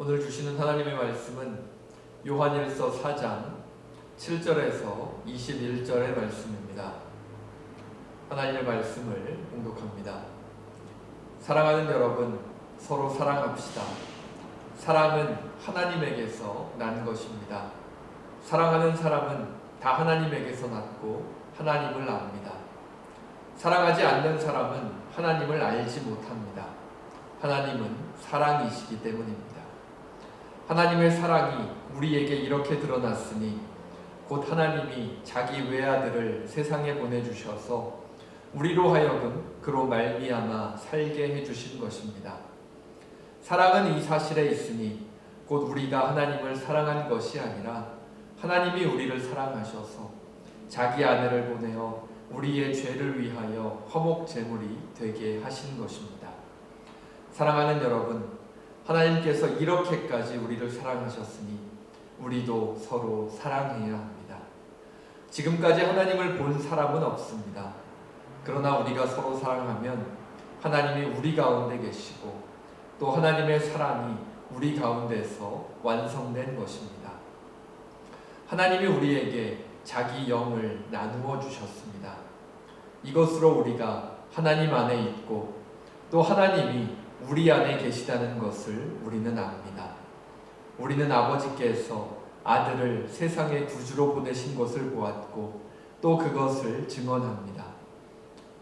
오늘 주시는 하나님의 말씀은 요한일서 4장 7절에서 21절의 말씀입니다. 하나님의 말씀을 봉독합니다. 사랑하는 여러분, 서로 사랑합시다. 사랑은 하나님에게서 난 것입니다. 사랑하는 사람은 다 하나님에게서 났고 하나님을 압니다. 사랑하지 않는 사람은 하나님을 알지 못합니다. 하나님은 사랑이시기 때문입니다. 하나님의 사랑이 우리에게 이렇게 드러났으니 곧 하나님이 자기 외아들을 세상에 보내주셔서 우리로 하여금 그로 말미암아 살게 해주신 것입니다. 사랑은 이 사실에 있으니 곧 우리가 하나님을 사랑한 것이 아니라 하나님이 우리를 사랑하셔서 자기 아들을 보내어 우리의 죄를 위하여 화목 제물이 되게 하신 것입니다. 사랑하는 여러분, 하나님께서 이렇게까지 우리를 사랑하셨으니 우리도 서로 사랑해야 합니다. 지금까지 하나님을 본 사람은 없습니다. 그러나 우리가 서로 사랑하면 하나님이 우리 가운데 계시고 또 하나님의 사랑이 우리 가운데서 완성된 것입니다. 하나님이 우리에게 자기 영을 나누어 주셨습니다. 이것으로 우리가 하나님 안에 있고 또 하나님이 우리 안에 계시다는 것을 우리는 압니다. 우리는 아버지께서 아들을 세상의 구주로 보내신 것을 보았고 또 그것을 증언합니다.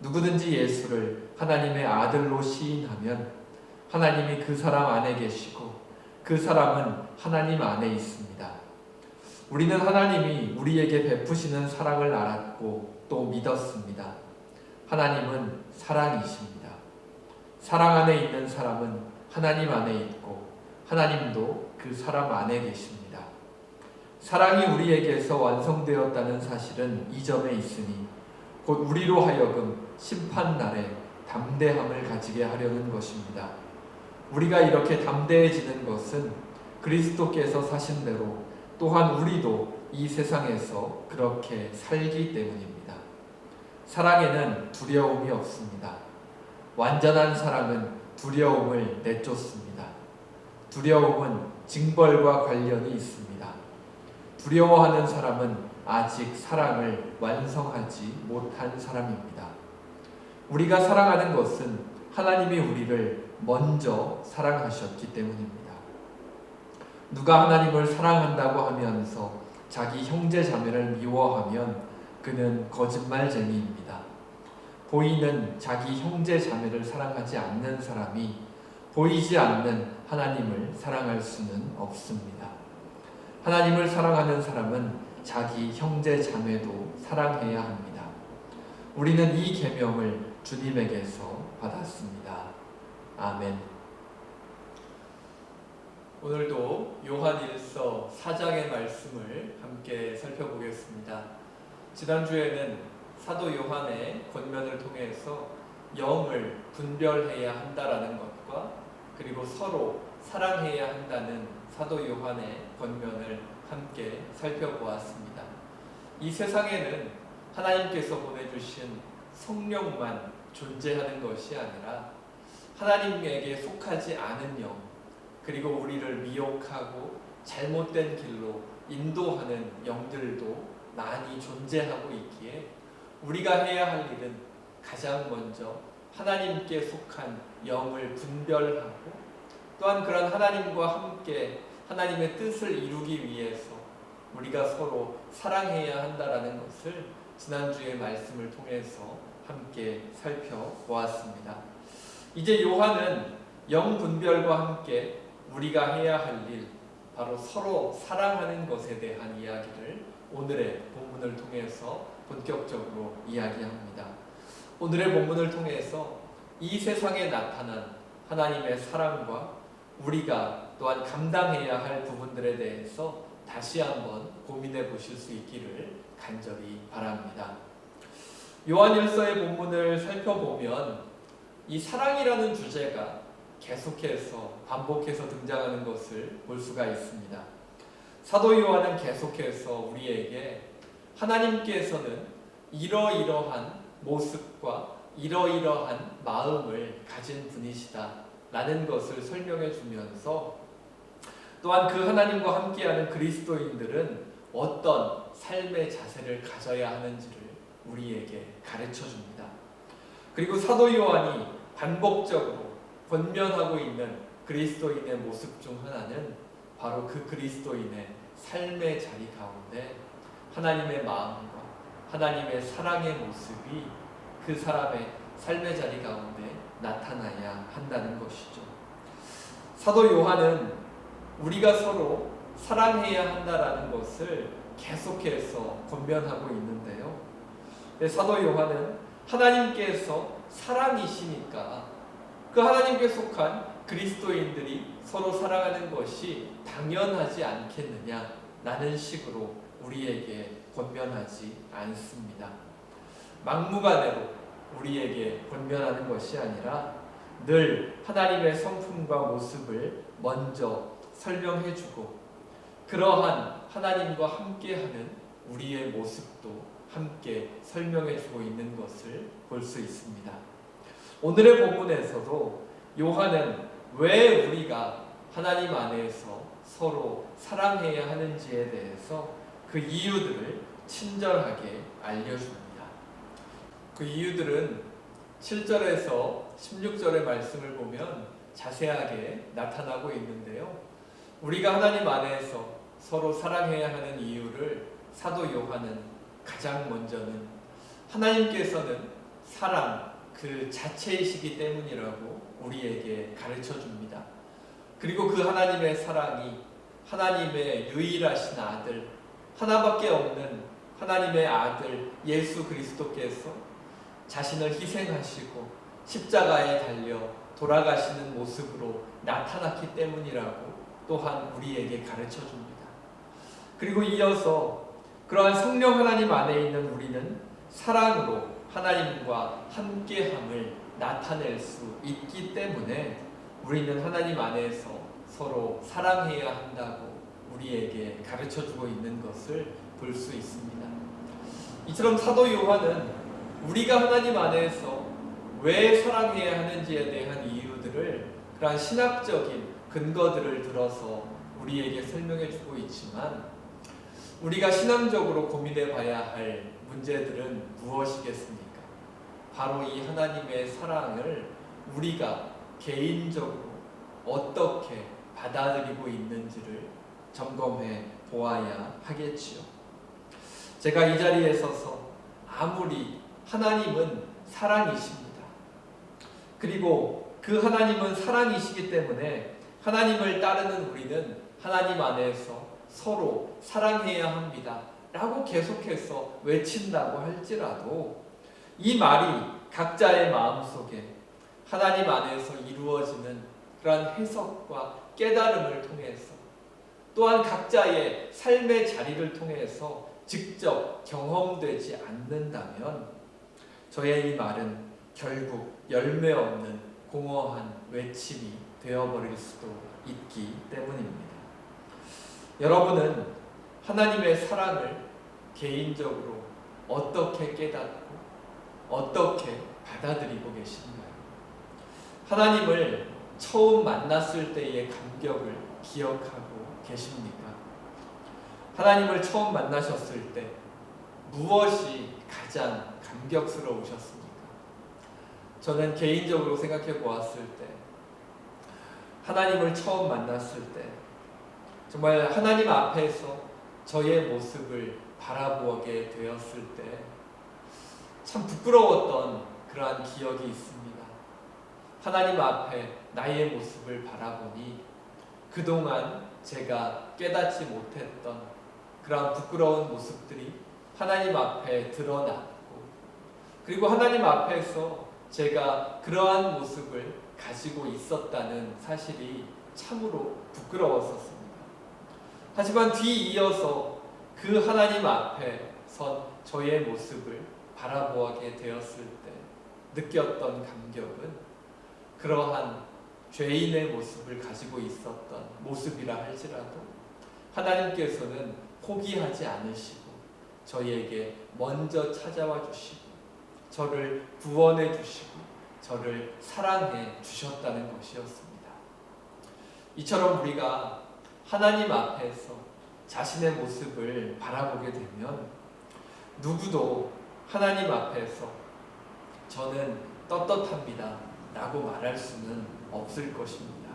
누구든지 예수를 하나님의 아들로 시인하면 하나님이 그 사람 안에 계시고 그 사람은 하나님 안에 있습니다. 우리는 하나님이 우리에게 베푸시는 사랑을 알았고 또 믿었습니다. 하나님은 사랑이십니다. 사랑 안에 있는 사람은 하나님 안에 있고 하나님도 그 사람 안에 계십니다. 사랑이 우리에게서 완성되었다는 사실은 이 점에 있으니 곧 우리로 하여금 심판날에 담대함을 가지게 하려는 것입니다. 우리가 이렇게 담대해지는 것은 그리스도께서 사신 대로 또한 우리도 이 세상에서 그렇게 살기 때문입니다. 사랑에는 두려움이 없습니다. 완전한 사랑은 두려움을 내쫓습니다. 두려움은 징벌과 관련이 있습니다. 두려워하는 사람은 아직 사랑을 완성하지 못한 사람입니다. 우리가 사랑하는 것은 하나님이 우리를 먼저 사랑하셨기 때문입니다. 누가 하나님을 사랑한다고 하면서 자기 형제 자매를 미워하면 그는 거짓말쟁이입니다. 보이는 자기 형제 자매를 사랑하지 않는 사람이 보이지 않는 하나님을 사랑할 수는 없습니다. 하나님을 사랑하는 사람은 자기 형제 자매도 사랑해야 합니다. 우리는 이 계명을 주님에게서 받았습니다. 아멘. 오늘도 요한일서 4장의 말씀을 함께 살펴보겠습니다. 지난주에는 사도 요한의 권면을 통해서 영을 분별해야 한다라는 것과 그리고 서로 사랑해야 한다는 사도 요한의 권면을 함께 살펴보았습니다. 이 세상에는 하나님께서 보내주신 성령만 존재하는 것이 아니라 하나님에게 속하지 않은 영, 그리고 우리를 미혹하고 잘못된 길로 인도하는 영들도 많이 존재하고 있기에 우리가 해야 할 일은 가장 먼저 하나님께 속한 영을 분별하고 또한 그런 하나님과 함께 하나님의 뜻을 이루기 위해서 우리가 서로 사랑해야 한다라는 것을 지난주의 말씀을 통해서 함께 살펴보았습니다. 이제 요한은 영 분별과 함께 우리가 해야 할 일, 바로 서로 사랑하는 것에 대한 이야기를 오늘의 본문을 통해서 본격적으로 이야기합니다. 오늘의 본문을 통해서 이 세상에 나타난 하나님의 사랑과 우리가 또한 감당해야 할 부분들에 대해서 다시 한번 고민해 보실 수 있기를 간절히 바랍니다. 요한일서의 본문을 살펴보면 이 사랑이라는 주제가 계속해서 반복해서 등장하는 것을 볼 수가 있습니다. 사도 요한은 계속해서 우리에게 하나님께서는 이러이러한 모습과 이러이러한 마음을 가진 분이시다 라는 것을 설명해 주면서 또한 그 하나님과 함께하는 그리스도인들은 어떤 삶의 자세를 가져야 하는지를 우리에게 가르쳐 줍니다. 그리고 사도 요한이 반복적으로 권면하고 있는 그리스도인의 모습 중 하나는 바로 그 그리스도인의 삶의 자리 가운데 하나님의 마음과 하나님의 사랑의 모습이 그 사람의 삶의 자리 가운데 나타나야 한다는 것이죠. 사도 요한은 우리가 서로 사랑해야 한다라는 것을 계속해서 권면하고 있는데요. 사도 요한은 하나님께서 사랑이시니까 그 하나님께 속한 그리스도인들이 서로 사랑하는 것이 당연하지 않겠느냐라는 식으로 우리에게 권면하지 않습니다. 막무가내로 우리에게 권면하는 것이 아니라 늘 하나님의 성품과 모습을 먼저 설명해주고 그러한 하나님과 함께하는 우리의 모습도 함께 설명해주고 있는 것을 볼 수 있습니다. 오늘의 본문에서도 요한은 왜 우리가 하나님 안에서 서로 사랑해야 하는지에 대해서 그 이유들을 친절하게 알려줍니다. 그 이유들은 7절에서 16절의 말씀을 보면 자세하게 나타나고 있는데요. 우리가 하나님 안에서 서로 사랑해야 하는 이유를 사도 요한은 가장 먼저는 하나님께서는 사랑 그 자체이시기 때문이라고 우리에게 가르쳐 줍니다. 그리고 그 하나님의 사랑이 하나님의 유일하신 아들, 하나밖에 없는 하나님의 아들 예수 그리스도께서 자신을 희생하시고 십자가에 달려 돌아가시는 모습으로 나타났기 때문이라고 또한 우리에게 가르쳐 줍니다. 그리고 이어서 그러한 성령 하나님 안에 있는 우리는 사랑으로 하나님과 함께함을 나타낼 수 있기 때문에 우리는 하나님 안에서 서로 사랑해야 한다고 우리에게 가르쳐주고 있는 것을 볼 수 있습니다. 이처럼 사도 요한은 우리가 하나님 안에서 왜 사랑해야 하는지에 대한 이유들을 그러한 신학적인 근거들을 들어서 우리에게 설명해주고 있지만 우리가 신앙적으로 고민해 봐야 할 문제들은 무엇이겠습니까? 바로 이 하나님의 사랑을 우리가 개인적으로 어떻게 받아들이고 있는지를 점검해 보아야 하겠지요. 제가 이 자리에 서서 아무리 하나님은 사랑이십니다. 그리고 그 하나님은 사랑이시기 때문에 하나님을 따르는 우리는 하나님 안에서 서로 사랑해야 합니다. 라고 계속해서 외친다고 할지라도 이 말이 각자의 마음속에 하나님 안에서 이루어지는 그러한 해석과 깨달음을 통해서 또한 각자의 삶의 자리를 통해서 직접 경험되지 않는다면 저의 이 말은 결국 열매 없는 공허한 외침이 되어버릴 수도 있기 때문입니다. 여러분은 하나님의 사랑을 개인적으로 어떻게 깨닫고 어떻게 받아들이고 계신가요? 하나님을 처음 만났을 때의 감격을 기억하고 계십니까? 하나님을 처음 만나셨을 때 무엇이 가장 감격스러우셨습니까? 저는 개인적으로 생각해 보았을 때 하나님을 처음 만났을 때 정말 하나님 앞에서 저의 모습을 바라보게 되었을 때 참 부끄러웠던 그러한 기억이 있습니다. 하나님 앞에 나의 모습을 바라보니 그동안 제가 깨닫지 못했던 그러한 부끄러운 모습들이 하나님 앞에 드러났고 그리고 하나님 앞에서 제가 그러한 모습을 가지고 있었다는 사실이 참으로 부끄러웠었습니다. 하지만 뒤이어서 그 하나님 앞에 선 저의 모습을 바라보게 되었을 때 느꼈던 감격은 그러한 죄인의 모습을 가지고 있었던 모습이라 할지라도 하나님께서는 포기하지 않으시고 저희에게 먼저 찾아와 주시고 저를 구원해 주시고 저를 사랑해 주셨다는 것이었습니다. 이처럼 우리가 하나님 앞에서 자신의 모습을 바라보게 되면 누구도 하나님 앞에서 저는 떳떳합니다 라고 말할 수는 없을 것입니다.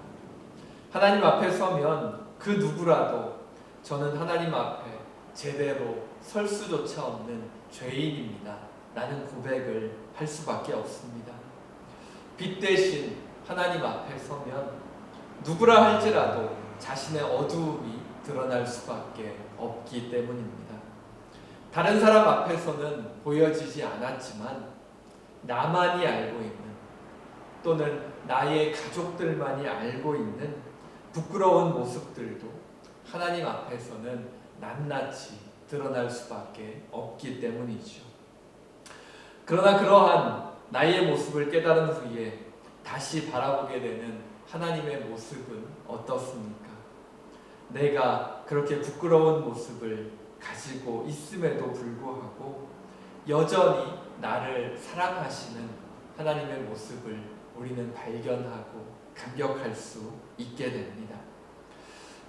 하나님 앞에 서면 그 누구라도 저는 하나님 앞에 제대로 설 수조차 없는 죄인입니다 라는 고백을 할 수밖에 없습니다. 빛 대신 하나님 앞에 서면 누구라 할지라도 자신의 어두움이 드러날 수밖에 없기 때문입니다. 다른 사람 앞에서는 보여지지 않았지만 나만이 알고 있는 또는 나의 가족들만이 알고 있는 부끄러운 모습들도 하나님 앞에서는 낱낱이 드러날 수밖에 없기 때문이죠. 그러나 그러한 나의 모습을 깨달은 후에 다시 바라보게 되는 하나님의 모습은 어떻습니까? 내가 그렇게 부끄러운 모습을 가지고 있음에도 불구하고 여전히 나를 사랑하시는 하나님의 모습을 우리는 발견하고 감격할 수 있게 됩니다.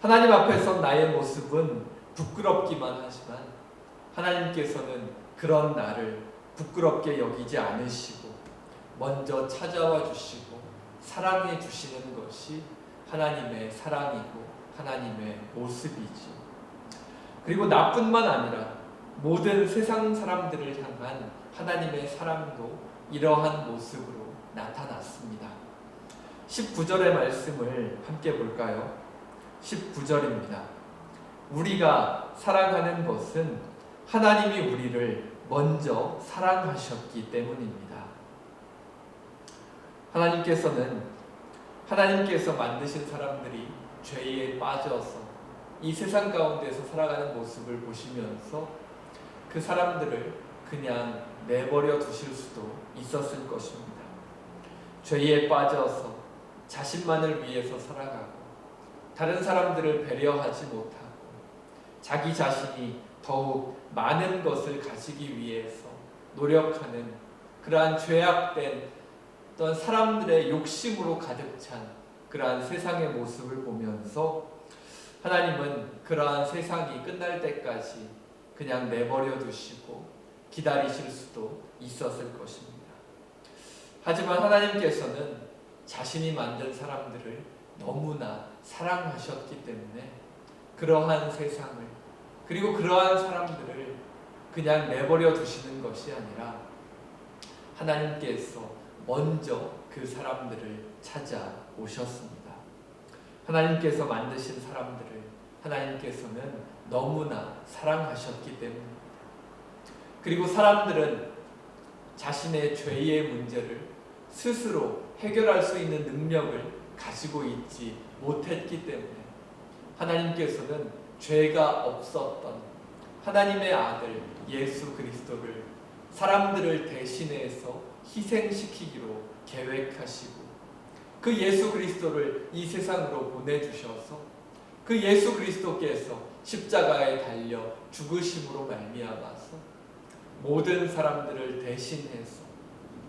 하나님 앞에서 나의 모습은 부끄럽기만 하지만 하나님께서는 그런 나를 부끄럽게 여기지 않으시고 먼저 찾아와 주시고 사랑해 주시는 것이 하나님의 사랑이고 하나님의 모습이지. 그리고 나뿐만 아니라 모든 세상 사람들을 향한 하나님의 사랑도 이러한 모습으로 나타났습니다. 19절의 말씀을 함께 볼까요? 19절입니다. 우리가 사랑하는 것은 하나님이 우리를 먼저 사랑하셨기 때문입니다. 하나님께서 만드신 사람들이 죄에 빠져서 이 세상 가운데서 살아가는 모습을 보시면서 그 사람들을 그냥 내버려 두실 수도 있었을 것입니다. 죄에 빠져서 자신만을 위해서 살아가고 다른 사람들을 배려하지 못하고 자기 자신이 더욱 많은 것을 가지기 위해서 노력하는 그러한 죄악된 어떤 사람들의 욕심으로 가득 찬 그러한 세상의 모습을 보면서 하나님은 그러한 세상이 끝날 때까지 그냥 내버려 두시고 기다리실 수도 있었을 것입니다. 하지만 하나님께서는 자신이 만든 사람들을 너무나 사랑하셨기 때문에 그러한 세상을 그리고 그러한 사람들을 그냥 내버려 두시는 것이 아니라 하나님께서 먼저 그 사람들을 찾아오셨습니다. 하나님께서 만드신 사람들을 하나님께서는 너무나 사랑하셨기 때문입니다. 그리고 사람들은 자신의 죄의 문제를 스스로 해결할 수 있는 능력을 가지고 있지 못했기 때문에 하나님께서는 죄가 없었던 하나님의 아들 예수 그리스도를 사람들을 대신해서 희생시키기로 계획하시고 그 예수 그리스도를 이 세상으로 보내주셔서 그 예수 그리스도께서 십자가에 달려 죽으심으로 말미암아서 모든 사람들을 대신해서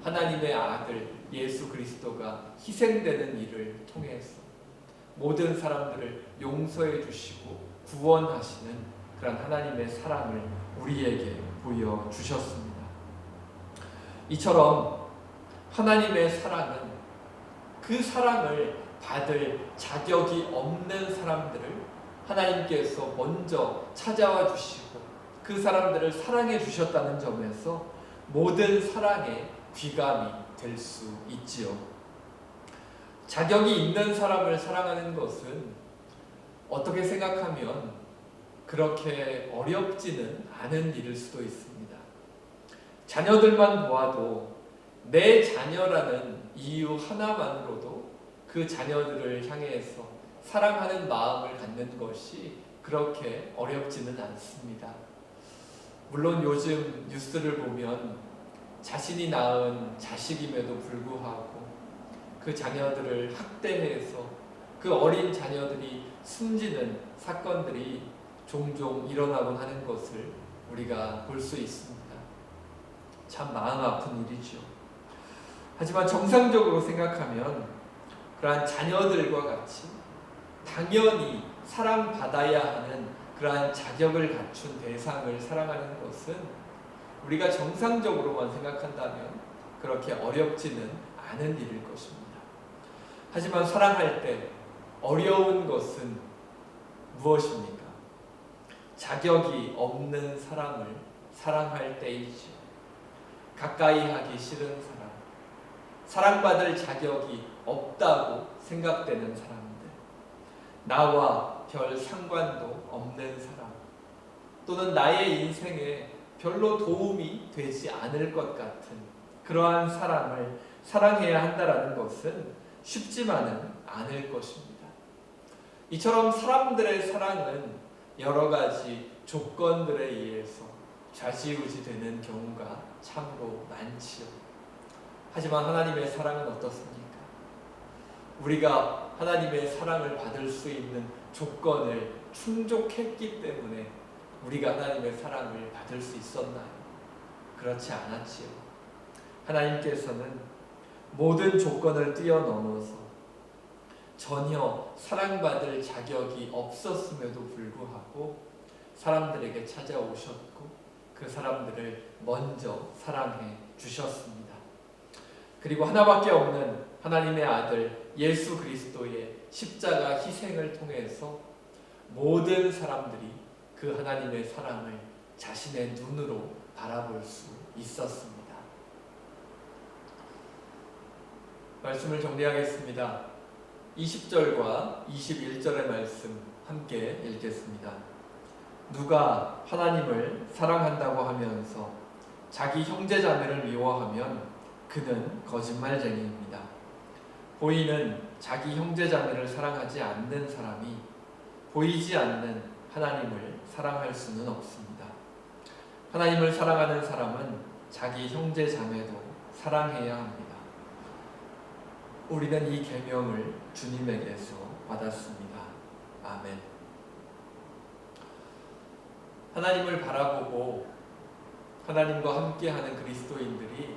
하나님의 아들 예수 그리스도가 희생되는 일을 통해서 모든 사람들을 용서해 주시고 구원하시는 그런 하나님의 사랑을 우리에게 보여주셨습니다. 이처럼 하나님의 사랑은 그 사랑을 받을 자격이 없는 사람들을 하나님께서 먼저 찾아와 주시고 그 사람들을 사랑해 주셨다는 점에서 모든 사랑의 귀감이 될 수 있지요. 자격이 있는 사람을 사랑하는 것은 어떻게 생각하면 그렇게 어렵지는 않은 일일 수도 있습니다. 자녀들만 보아도 내 자녀라는 이유 하나만으로도 그 자녀들을 향해서 사랑하는 마음을 갖는 것이 그렇게 어렵지는 않습니다. 물론 요즘 뉴스를 보면 자신이 낳은 자식임에도 불구하고 그 자녀들을 학대해서 그 어린 자녀들이 숨지는 사건들이 종종 일어나곤 하는 것을 우리가 볼 수 있습니다. 참 마음 아픈 일이죠. 하지만 정상적으로 생각하면 그러한 자녀들과 같이 당연히 사랑받아야 하는 그러한 자격을 갖춘 대상을 사랑하는 것은 우리가 정상적으로만 생각한다면 그렇게 어렵지는 않은 일일 것입니다. 하지만 사랑할 때 어려운 것은 무엇입니까? 자격이 없는 사람을 사랑할 때이지요. 가까이 하기 싫은 사람, 사랑받을 자격이 없다고 생각되는 사람들, 나와 별 상관도 없는 사람, 또는 나의 인생에 별로 도움이 되지 않을 것 같은 그러한 사람을 사랑해야 한다는 것은 쉽지만은 않을 것입니다. 이처럼 사람들의 사랑은 여러 가지 조건들에 의해서 좌지우지되는 경우가 참으로 많지요. 하지만 하나님의 사랑은 어떻습니까? 우리가 하나님의 사랑을 받을 수 있는 조건을 충족했기 때문에 우리가 하나님의 사랑을 받을 수 있었나요? 그렇지 않았지요. 하나님께서는 모든 조건을 뛰어넘어서 전혀 사랑받을 자격이 없었음에도 불구하고 사람들에게 찾아오셨고 그 사람들을 먼저 사랑해 주셨습니다. 그리고 하나밖에 없는 하나님의 아들 예수 그리스도의 십자가 희생을 통해서 모든 사람들이 그 하나님의 사랑을 자신의 눈으로 바라볼 수 있었습니다. 말씀을 정리하겠습니다. 20절과 21절의 말씀 함께 읽겠습니다. 누가 하나님을 사랑한다고 하면서 자기 형제자매를 미워하면 그는 거짓말쟁이입니다. 보이는 자기 형제자매를 사랑하지 않는 사람이 보이지 않는 하나님을 사랑할 수는 없습니다. 하나님을 사랑하는 사람은 자기 형제자매도 사랑해야 합니다. 우리는 이 계명을 주님에게서 받았습니다. 아멘. 하나님을 바라보고 하나님과 함께하는 그리스도인들이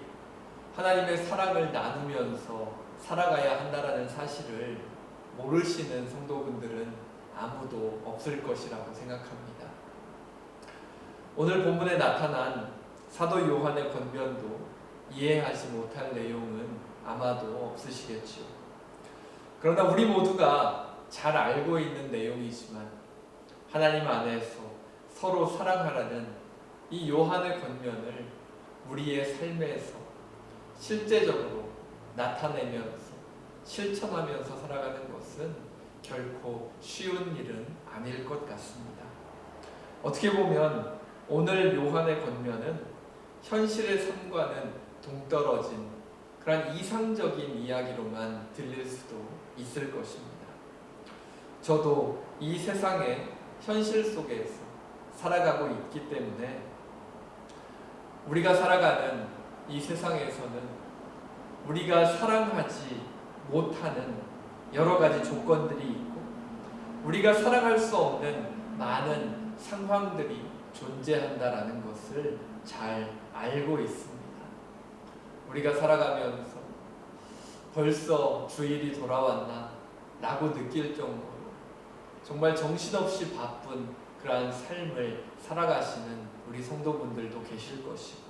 하나님의 사랑을 나누면서 살아가야 한다는 사실을 모르시는 성도분들은 아무도 없을 것이라고 생각합니다. 오늘 본문에 나타난 사도 요한의 권면도 이해하지 못할 내용은 아마도 없으시겠지요. 그러나 우리 모두가 잘 알고 있는 내용이지만 하나님 안에서 서로 사랑하라는 이 요한의 권면을 우리의 삶에서 실제적으로 나타내면서 실천하면서 살아가는 것은 결코 쉬운 일은 아닐 것 같습니다. 어떻게 보면 오늘 요한의 권면은 현실의 삶과는 동떨어진 그런 이상적인 이야기로만 들릴 수도 있을 것입니다. 저도 이 세상의 현실 속에서 살아가고 있기 때문에 우리가 살아가는 이 세상에서는 우리가 사랑하지 못하는 여러 가지 조건들이 있고 우리가 사랑할 수 없는 많은 상황들이 존재한다라는 것을 잘 알고 있습니다. 우리가 살아가면서 벌써 주일이 돌아왔나 라고 느낄 정도로 정말 정신없이 바쁜 그러한 삶을 살아가시는 우리 성도분들도 계실 것이고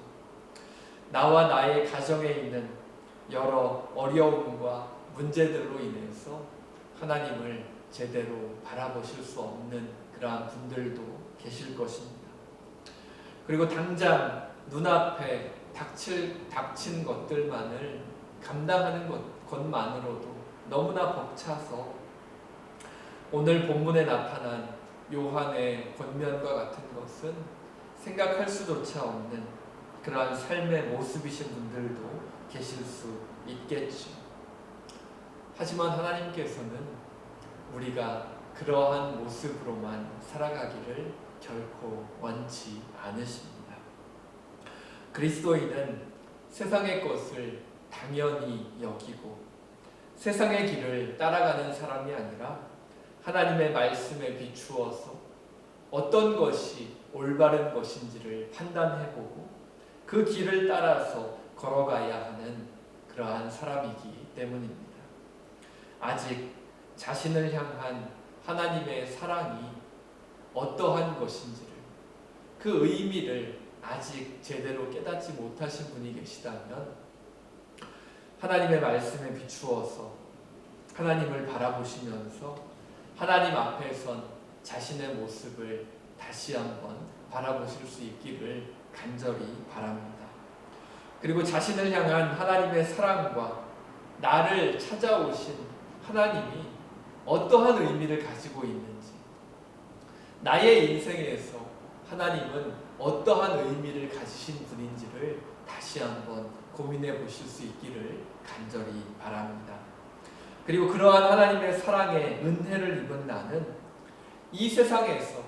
나와 나의 가정에 있는 여러 어려움과 문제들로 인해서 하나님을 제대로 바라보실 수 없는 그러한 분들도 계실 것입니다. 그리고 당장 눈앞에 닥친 것들만을 감당하는 것만으로도 너무나 벅차서 오늘 본문에 나타난 요한의 권면과 같은 것은 생각할 수조차 없는 그러한 삶의 모습이신 분들도 계실 수 있겠죠. 하지만 하나님께서는 우리가 그러한 모습으로만 살아가기를 결코 원치 않으십니다. 그리스도인은 세상의 것을 당연히 여기고 세상의 길을 따라가는 사람이 아니라 하나님의 말씀에 비추어서 어떤 것이 올바른 것인지를 판단해보고 그 길을 따라서 걸어가야 하는 그러한 사람이기 때문입니다. 아직 자신을 향한 하나님의 사랑이 어떠한 것인지를, 그 의미를 아직 제대로 깨닫지 못하신 분이 계시다면 하나님의 말씀에 비추어서 하나님을 바라보시면서 하나님 앞에선 자신의 모습을 다시 한번 바라보실 수 있기를 간절히 바랍니다. 그리고 자신을 향한 하나님의 사랑과 나를 찾아오신 하나님이 어떠한 의미를 가지고 있는지, 나의 인생에서 하나님은 어떠한 의미를 가지신 분인지를 다시 한번 고민해 보실 수 있기를 간절히 바랍니다. 그리고 그러한 하나님의 사랑에 은혜를 입은 나는 이 세상에서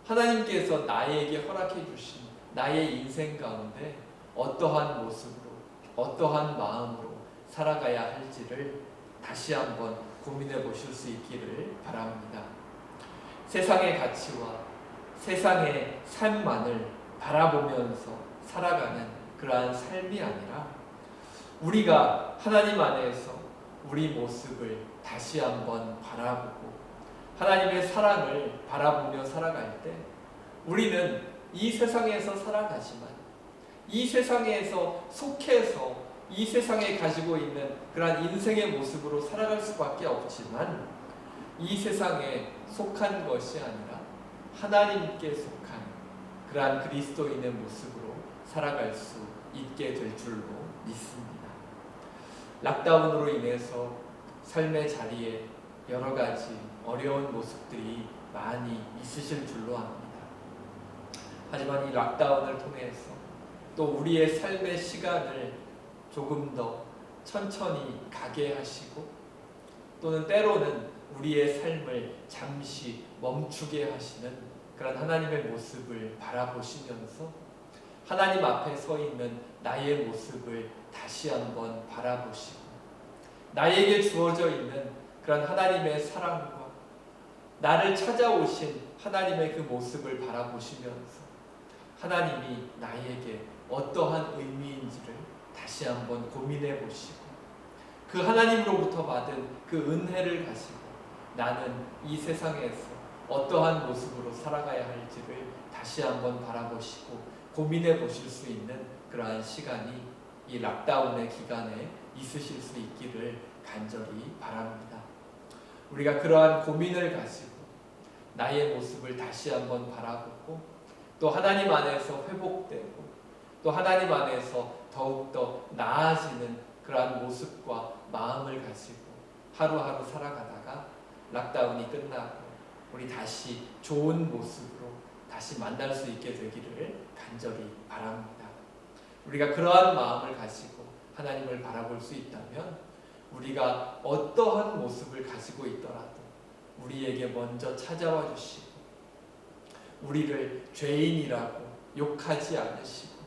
하나님께서 나에게 허락해 주신 나의 인생 가운데 어떠한 모습으로, 어떠한 마음으로 살아가야 할지를 다시 한번 고민해 보실 수 있기를 바랍니다. 세상의 가치와 세상의 삶만을 바라보면서 살아가는 그러한 삶이 아니라 우리가 하나님 안에서 우리 모습을 다시 한번 바라보고 하나님의 사랑을 바라보며 살아갈 때 우리는 이 세상에서 살아가지만 이 세상에서 속해서 이 세상에 가지고 있는 그러한 인생의 모습으로 살아갈 수밖에 없지만 이 세상에 속한 것이 아니라 하나님께 속한 그러한 그리스도인의 모습으로 살아갈 수 있게 될 줄로 믿습니다. 락다운으로 인해서 삶의 자리에 여러 가지 어려운 모습들이 많이 있으실 줄로 압니다. 하지만 이 락다운을 통해서 또 우리의 삶의 시간을 조금 더 천천히 가게 하시고 또는 때로는 우리의 삶을 잠시 멈추게 하시는 그런 하나님의 모습을 바라보시면서 하나님 앞에 서 있는 나의 모습을 다시 한번 바라보시고 나에게 주어져 있는 그런 하나님의 사랑과 나를 찾아오신 하나님의 그 모습을 바라보시면서 하나님이 나에게 어떠한 의미인지를 다시 한번 고민해 보시고 그 하나님으로부터 받은 그 은혜를 가지고 나는 이 세상에서 어떠한 모습으로 살아가야 할지를 다시 한번 바라보시고 고민해 보실 수 있는 그러한 시간이 이 락다운의 기간에 있으실 수 있기를 간절히 바랍니다. 우리가 그러한 고민을 가지고 나의 모습을 다시 한번 바라보고 또 하나님 안에서 회복되고 또 하나님 안에서 더욱더 나아지는 그러한 모습과 마음을 가지고 하루하루 살아가다가 락다운이 끝나고 우리 다시 좋은 모습으로 다시 만날 수 있게 되기를 간절히 바랍니다. 우리가 그러한 마음을 가지고 하나님을 바라볼 수 있다면 우리가 어떠한 모습을 가지고 있더라도 우리에게 먼저 찾아와 주시고 우리를 죄인이라고 욕하지 않으시고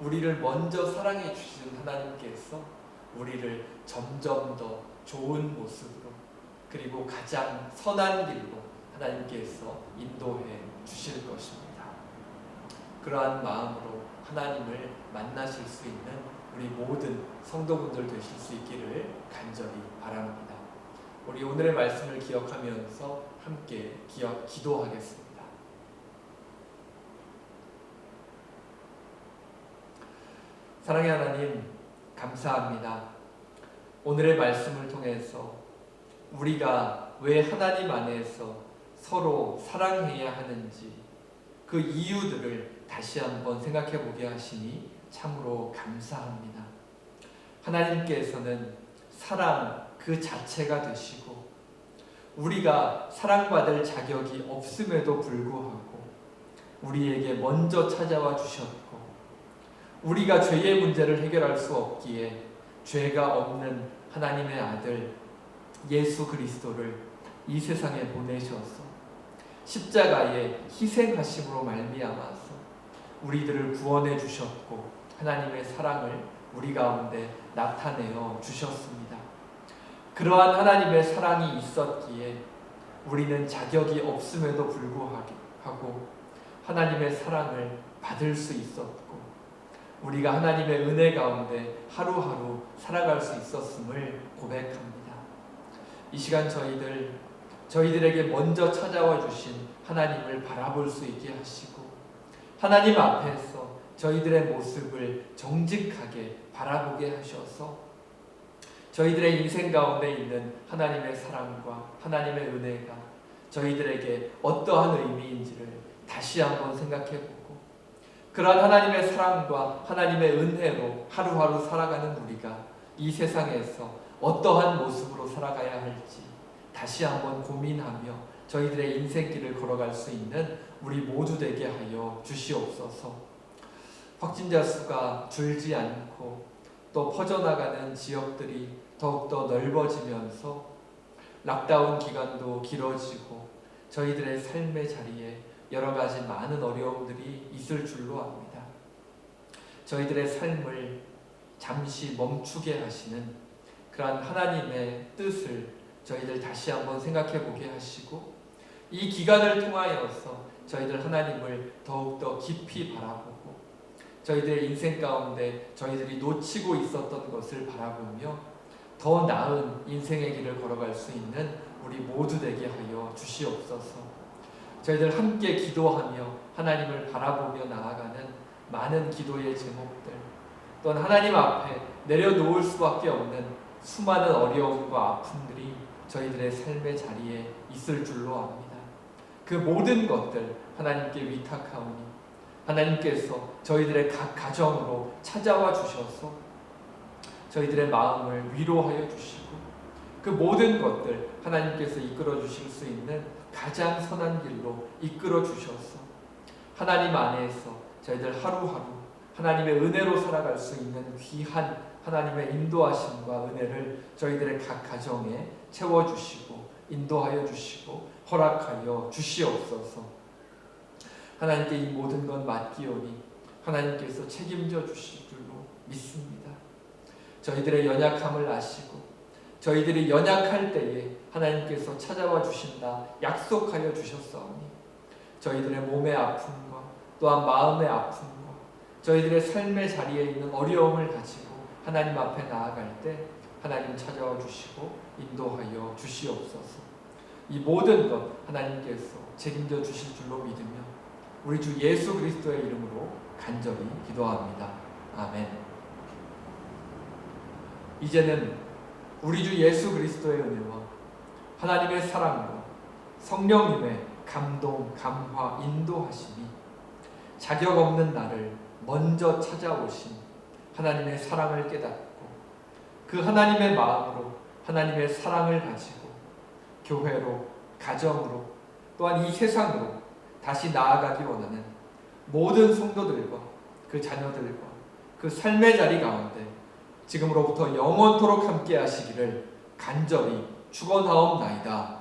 우리를 먼저 사랑해 주시는 하나님께서 우리를 점점 더 좋은 모습으로 그리고 가장 선한 길로 하나님께서 인도해 주실 것입니다. 그러한 마음으로 하나님을 만나실 수 있는 우리 모든 성도분들 되실 수 있기를 간절히 바랍니다. 우리 오늘의 말씀을 기억하면서 함께 기도하겠습니다. 사랑의 하나님, 감사합니다. 오늘의 말씀을 통해서 우리가 왜 하나님 안에서 서로 사랑해야 하는지 그 이유들을 다시 한번 생각해 보게 하시니 참으로 감사합니다. 하나님께서는 사랑 그 자체가 되시고 우리가 사랑받을 자격이 없음에도 불구하고 우리에게 먼저 찾아와 주셨고 우리가 죄의 문제를 해결할 수 없기에 죄가 없는 하나님의 아들 예수 그리스도를 이 세상에 보내셔서 십자가에 희생하심으로 말미암아서 우리들을 구원해 주셨고 하나님의 사랑을 우리 가운데 나타내어 주셨습니다. 그러한 하나님의 사랑이 있었기에 우리는 자격이 없음에도 불구하고 하나님의 사랑을 받을 수 있었고 우리가 하나님의 은혜 가운데 하루하루 살아갈 수 있었음을 고백합니다. 이 시간 저희들 저희들에게 먼저 찾아와 주신 하나님을 바라볼 수 있게 하시고 하나님 앞에서 저희들의 모습을 정직하게 바라보게 하셔서 저희들의 인생 가운데 있는 하나님의 사랑과 하나님의 은혜가 저희들에게 어떠한 의미인지를 다시 한번 생각해보고 그러한 하나님의 사랑과 하나님의 은혜로 하루하루 살아가는 우리가 이 세상에서 어떠한 모습으로 살아가야 할지 다시 한번 고민하며 저희들의 인생길을 걸어갈 수 있는 우리 모두 되게 하여 주시옵소서. 확진자 수가 줄지 않고 또 퍼져나가는 지역들이 더욱더 넓어지면서 락다운 기간도 길어지고 저희들의 삶의 자리에 여러 가지 많은 어려움들이 있을 줄로 압니다. 저희들의 삶을 잠시 멈추게 하시는 그러한 하나님의 뜻을 저희들 다시 한번 생각해 보게 하시고 이 기간을 통하여서 저희들 하나님을 더욱더 깊이 바라보고 저희들의 인생 가운데 저희들이 놓치고 있었던 것을 바라보며 더 나은 인생의 길을 걸어갈 수 있는 우리 모두 되게 하여 주시옵소서. 저희들 함께 기도하며 하나님을 바라보며 나아가는 많은 기도의 제목들 또한 하나님 앞에 내려놓을 수밖에 없는 수많은 어려움과 아픔들이 저희들의 삶의 자리에 있을 줄로 압니다. 그 모든 것들 하나님께 위탁하오니 하나님께서 저희들의 각 가정으로 찾아와 주셔서 저희들의 마음을 위로하여 주시고 그 모든 것들 하나님께서 이끌어 주실 수 있는 가장 선한 길로 이끌어 주셔서 하나님 안에서 저희들 하루하루 하나님의 은혜로 살아갈 수 있는 귀한 하나님의 인도하심과 은혜를 저희들의 각 가정에 채워주시고 인도하여 주시고 허락하여 주시옵소서. 하나님께 이 모든 건 맡기오니 하나님께서 책임져 주실 줄로 믿습니다. 저희들의 연약함을 아시고 저희들이 연약할 때에 하나님께서 찾아와 주신다 약속하여 주셨사오니 저희들의 몸의 아픔과 또한 마음의 아픔과 저희들의 삶의 자리에 있는 어려움을 가지고 하나님 앞에 나아갈 때 하나님 찾아와 주시고 인도하여 주시옵소서. 이 모든 것 하나님께서 책임져 주실 줄로 믿으며 우리 주 예수 그리스도의 이름으로 간절히 기도합니다. 아멘. 이제는 우리 주 예수 그리스도의 은혜와 하나님의 사랑과 성령님의 감동, 감화, 인도하심이 자격 없는 나를 먼저 찾아오신 하나님의 사랑을 깨닫고 그 하나님의 마음으로 하나님의 사랑을 가지고 교회로, 가정으로 또한 이 세상으로 다시 나아가기 원하는 모든 성도들과 그 자녀들과 그 삶의 자리 가운데 지금으로부터 영원토록 함께 하시기를 간절히 축원하옵나이다.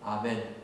아멘.